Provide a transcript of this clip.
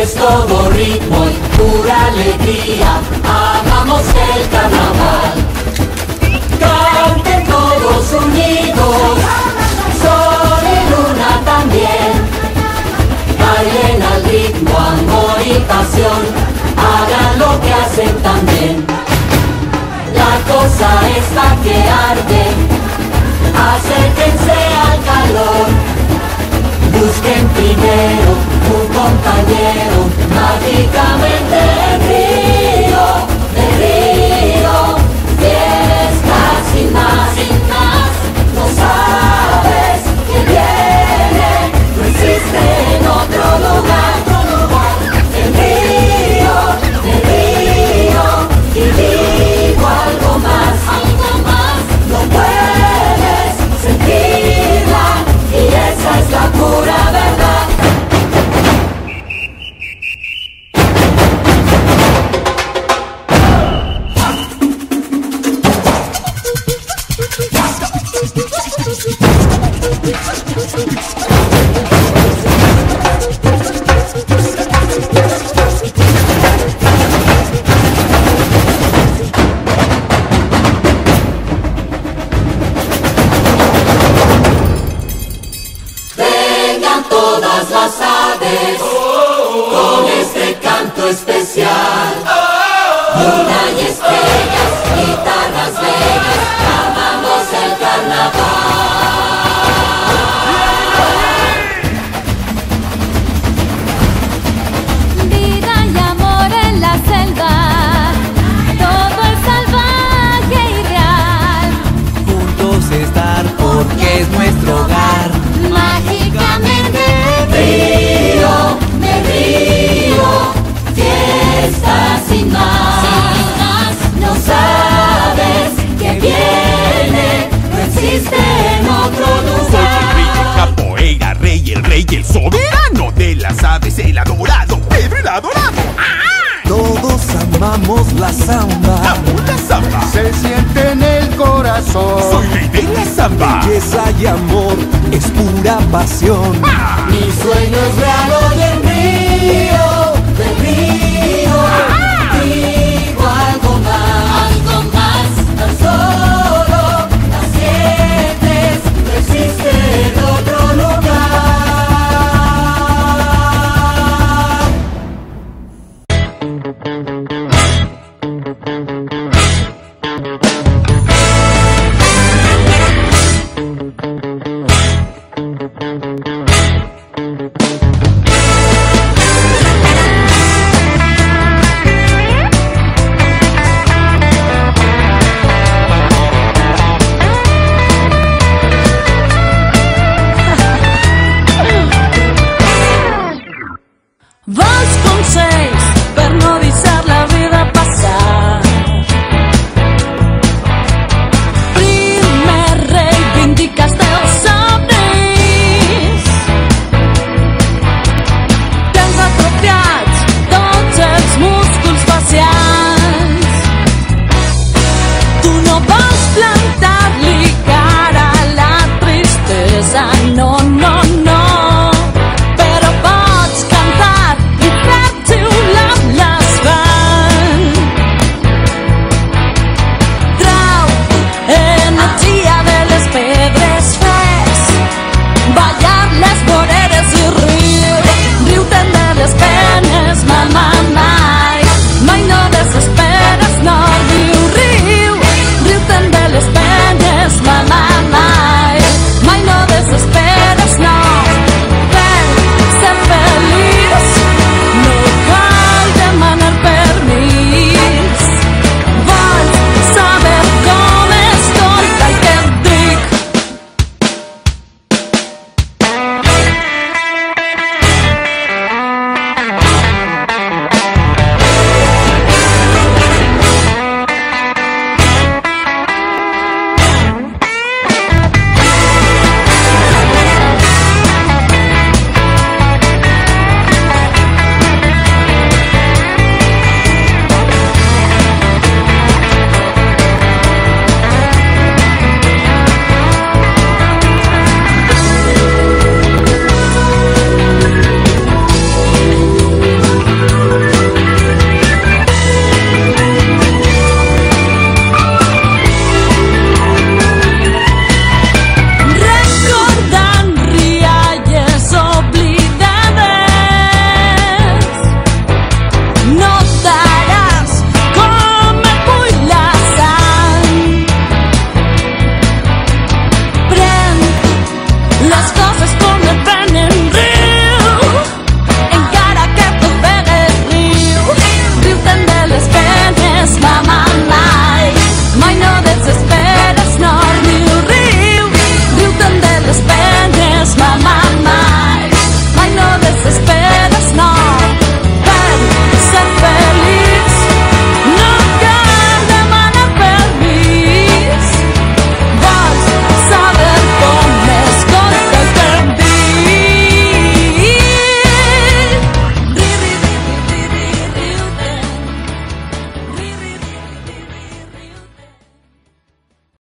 Es todo ritmo y pura alegría, amamos el carnaval. Canten todos unidos, sol y luna también. Bailen al ritmo, amor y pasión, hagan lo que hacen también. La cosa está que arde, acérquense al calor. Busquen primero un compañero, mágicamente el río, fiesta sin más, no sabes que viene, no existe en otro lugar, el río, y digo algo más, no puedes sentirla, y esa es la pura verdad. Vengan todas las aves con este canto especial. Luna y estrellas, guitarras bellas, amamos el carnaval. Vida y amor en la selva, todo es salvaje y real. Juntos estar porque es nuestro hogar. Mágicamente Me río, fiesta sin más, no sabes que viene, no existe en otro Soy el rey de lugar. capoeira, el rey, el soberano de las aves, el adorado, Pedro el adorado. Todos amamos la samba. Amo la samba, Se siente en el corazón. soy rey de la samba. Belleza y amor es pura pasión. Mi sueño es real hoy en mí.